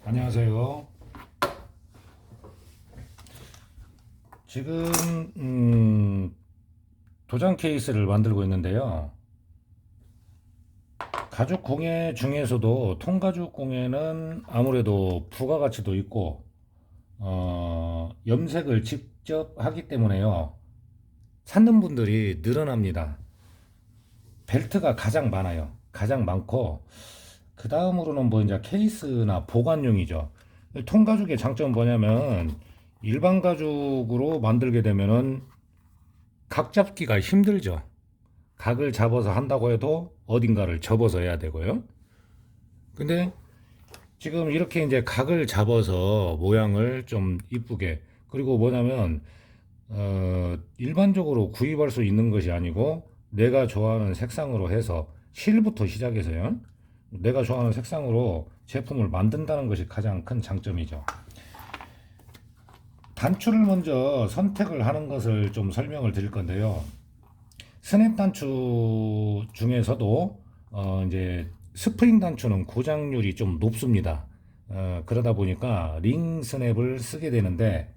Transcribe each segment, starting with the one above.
안녕하세요. 지금 도장 케이스를 만들고 있는데요. 가죽 공예 중에서도 통가죽 공예는 아무래도 부가가치도 있고 염색을 직접 하기 때문에요. 찾는 분들이 늘어납니다. 벨트가 가장 많아요. 가장 많고 그 다음으로는 뭐 이제 케이스나 보관용이죠. 통가죽의 장점은 뭐냐면 일반 가죽으로 만들게 되면은 각 잡기가 힘들죠. 각을 잡아서 한다고 해도 어딘가를 접어서 해야 되고요. 근데 지금 이렇게 이제 각을 잡아서 모양을 좀 이쁘게, 그리고 뭐냐면 일반적으로 구입할 수 있는 것이 아니고 내가 좋아하는 색상으로 해서 실부터 시작해서요. 내가 좋아하는 색상으로 제품을 만든다는 것이 가장 큰 장점이죠. 단추를 먼저 선택을 하는 것을 좀 설명을 드릴 건데요. 스냅 단추 중에서도 이제 스프링 단추는 고장률이 좀 높습니다. 그러다 보니까 링 스냅을 쓰게 되는데,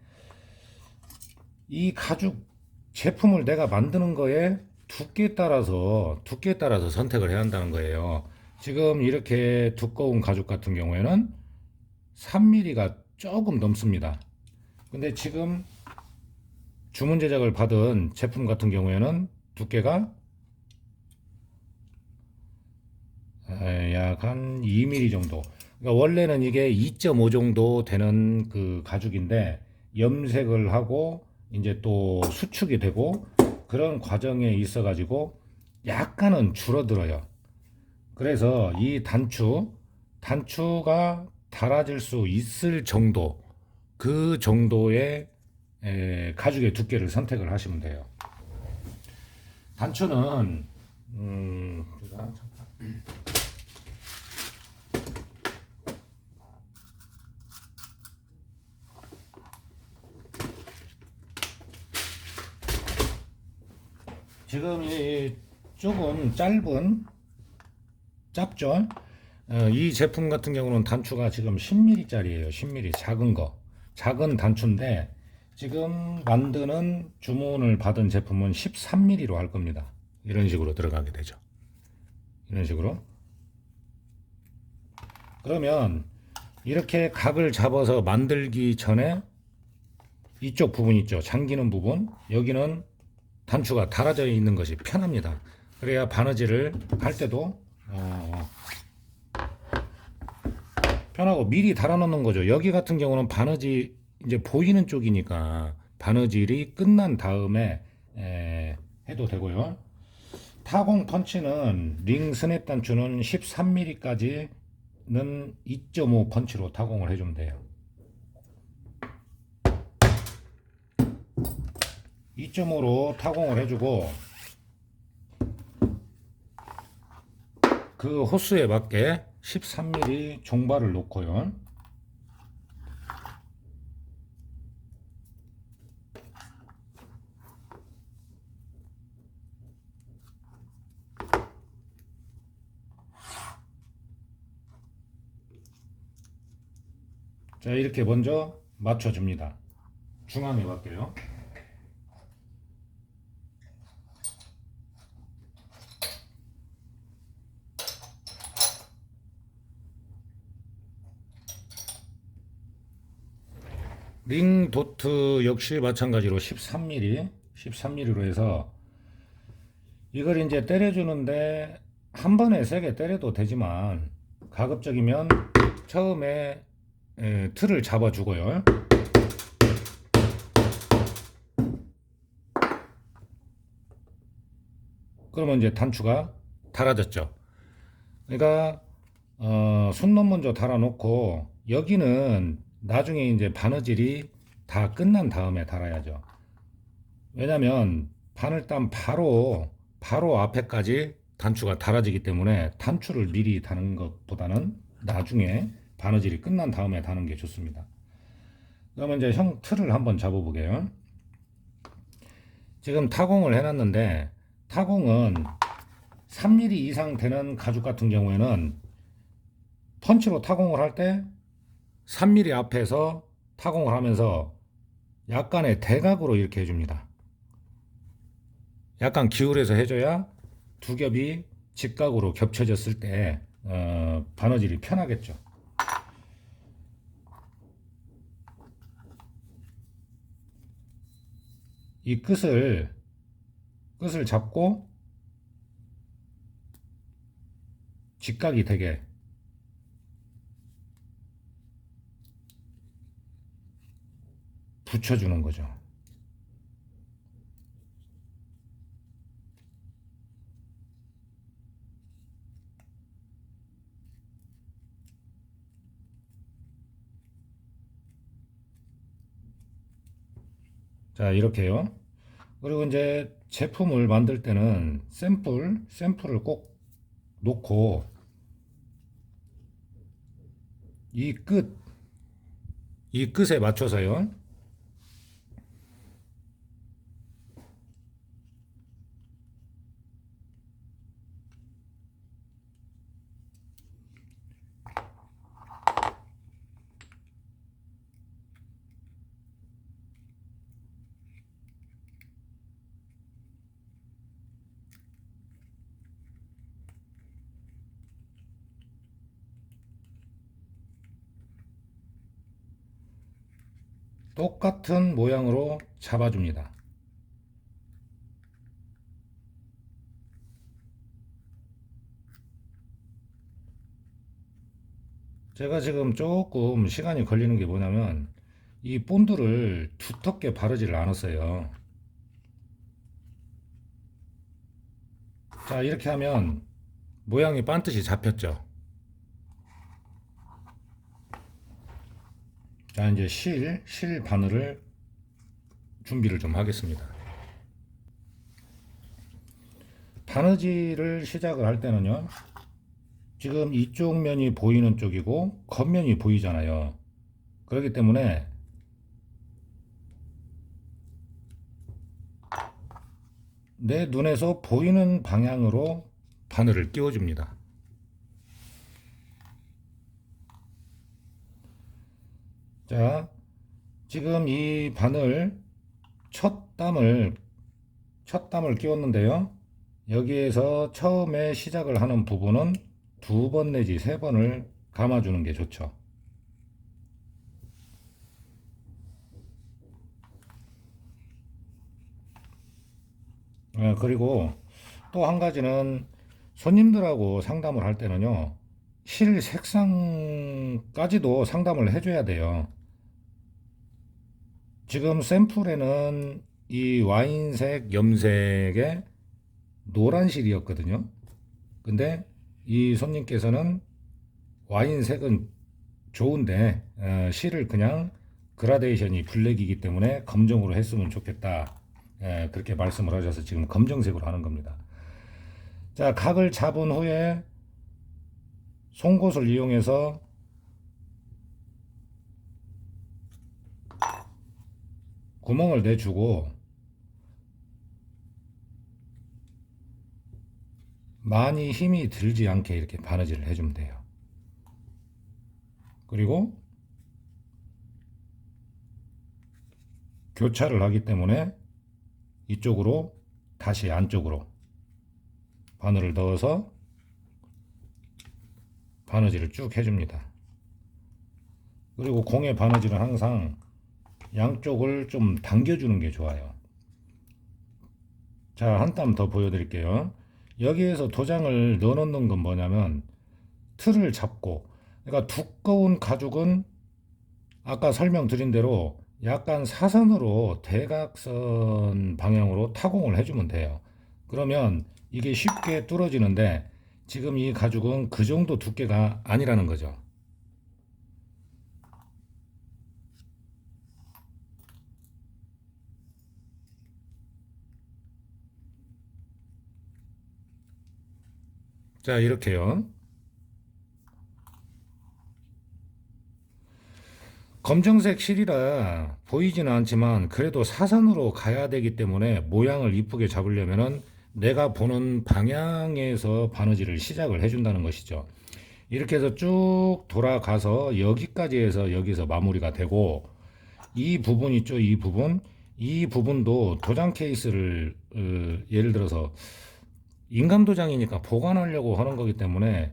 이 가죽 제품을 내가 만드는 거에 두께에 따라서 선택을 해야 한다는 거예요. 지금 이렇게 두꺼운 가죽 같은 경우에는 3mm가 조금 넘습니다. 근데 지금 주문 제작을 받은 제품 같은 경우에는 두께가 약 한 2mm 정도. 그러니까 원래는 이게 2.5 정도 되는 그 가죽인데, 염색을 하고 이제 또 수축이 되고 그런 과정에 있어 가지고 약간은 줄어들어요. 그래서 이 단추가 달아질 수 있을 정도, 그 정도의 가죽의 두께를 선택을 하시면 돼요. 단추는 지금 이 조금 짧죠? 이 제품 같은 경우는 단추가 지금 10mm짜리예요. 10mm 작은 거, 작은 단추인데 지금 만드는 주문을 받은 제품은 13mm로 할 겁니다. 이런 식으로 들어가게 되죠. 이런 식으로. 그러면 이렇게 각을 잡아서 만들기 전에 이쪽 부분 있죠. 잠기는 부분. 여기는 단추가 달아져 있는 것이 편합니다. 그래야 바느질을 할 때도 편하고 미리 달아놓는 거죠. 여기 같은 경우는 바느질 이제 보이는 쪽이니까 바느질이 끝난 다음에 해도 되고요. 타공 펀치는 링 스냅 단추는 13mm까지는 2.5 펀치로 타공을 해주면 돼요. 2.5로 타공을 해주고 그 호수에 맞게 13mm 종발을 놓고요. 자, 이렇게 먼저 맞춰줍니다. 중앙에 맞게요. 링 도트 역시 마찬가지로 13mm로 해서 이걸 이제 때려주는데 한 번에 세게 때려도 되지만 가급적이면 처음에 틀을 잡아주고요. 그러면 이제 단추가 달아졌죠. 그러니까 순놈 먼저 달아놓고 여기는 나중에 이제 바느질이 다 끝난 다음에 달아야죠. 왜냐면 바늘 땀 바로 앞에까지 단추가 달아지기 때문에 단추를 미리 다는 것보다는 나중에 바느질이 끝난 다음에 다는 게 좋습니다. 그러면 이제 형 틀을 한번 잡아보게요. 지금 타공을 해놨는데 타공은 3mm 이상 되는 가죽 같은 경우에는 펀치로 타공을 할 때 3mm 앞에서 타공을 하면서 약간의 대각으로 이렇게 해줍니다. 약간 기울여서 해줘야 두 겹이 직각으로 겹쳐졌을 때 바느질이 편하겠죠. 이 끝을 잡고 직각이 되게 붙여주는 거죠. 자, 이렇게요. 그리고 이제 제품을 만들 때는 샘플을 꼭 놓고 이 끝에 맞춰서요. 똑같은 모양으로 잡아줍니다. 제가 지금 조금 시간이 걸리는 게 뭐냐면 이 본드를 두텁게 바르지를 않았어요. 자, 이렇게 하면 모양이 반듯이 잡혔죠. 자, 이제 실 바늘을 준비를 좀 하겠습니다. 바느질을 시작을 할 때는요, 지금 이쪽 면이 보이는 쪽이고 겉면이 보이잖아요. 그렇기 때문에 내 눈에서 보이는 방향으로 바늘을 끼워줍니다. 자, 지금 이 바늘 첫 담을 끼웠는데요. 여기에서 처음에 시작을 하는 부분은 2번 내지 3번을 감아주는 게 좋죠. 그리고 또 한 가지는 손님들하고 상담을 할 때는요, 실 색상까지도 상담을 해줘야 돼요. 지금 샘플에는 이 와인색, 염색의 노란 실이었거든요. 근데 이 손님께서는 와인색은 좋은데 실을 그냥 그라데이션이 블랙이기 때문에 검정으로 했으면 좋겠다. 그렇게 말씀을 하셔서 지금 검정색으로 하는 겁니다. 자, 각을 잡은 후에 송곳을 이용해서 구멍을 내주고 많이 힘이 들지 않게 이렇게 바느질을 해주면 돼요. 그리고 교차를 하기 때문에 이쪽으로 다시 안쪽으로 바늘을 넣어서 바느질을 쭉 해줍니다. 그리고 공의 바느질은 항상 양쪽을 좀 당겨주는 게 좋아요. 자, 한 땀 더 보여드릴게요. 여기에서 도장을 넣어놓는 건 뭐냐면 틀을 잡고, 그러니까 두꺼운 가죽은 아까 설명드린 대로 약간 사선으로 대각선 방향으로 타공을 해주면 돼요. 그러면 이게 쉽게 뚫어지는데 지금 이 가죽은 그 정도 두께가 아니라는 거죠. 자, 이렇게요. 검정색 실이라 보이지는 않지만 그래도 사선으로 가야 되기 때문에 모양을 이쁘게 잡으려면은 내가 보는 방향에서 바느질을 시작을 해준다는 것이죠. 이렇게 해서 쭉 돌아가서 여기까지 해서 여기서 마무리가 되고, 이 부분 있죠, 이 부분도 도장 케이스를 예를 들어서 인감 도장이니까 보관하려고 하는 거기 때문에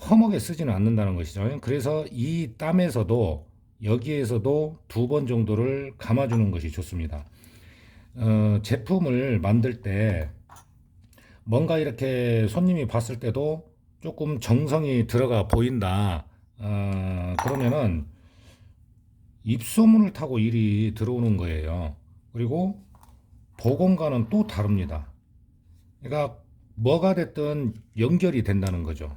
험하게 쓰지는 않는다는 것이죠. 그래서 이 땀에서도 여기에서도 2번 정도를 감아주는 것이 좋습니다. 제품을 만들 때 뭔가 이렇게 손님이 봤을 때도 조금 정성이 들어가 보인다. 그러면은 입소문을 타고 일이 들어오는 거예요. 그리고 복원과는 또 다릅니다. 그러니까 뭐가 됐든 연결이 된다는 거죠.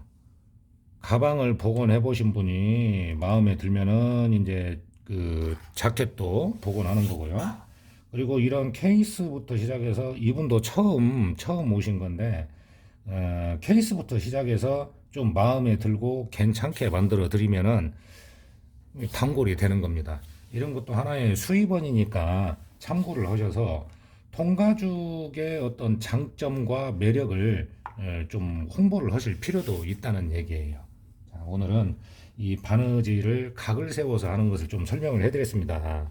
가방을 복원해 보신 분이 마음에 들면은 이제 그 자켓도 복원하는 거고요. 그리고 이런 케이스부터 시작해서 이분도 처음 오신 건데 케이스부터 시작해서 좀 마음에 들고 괜찮게 만들어 드리면은 단골이 되는 겁니다. 이런 것도 하나의 수입원이니까 참고를 하셔서 통가죽의 어떤 장점과 매력을 좀 홍보를 하실 필요도 있다는 얘기예요. 자, 오늘은 이 바느질을 각을 세워서 하는 것을 좀 설명을 해드렸습니다.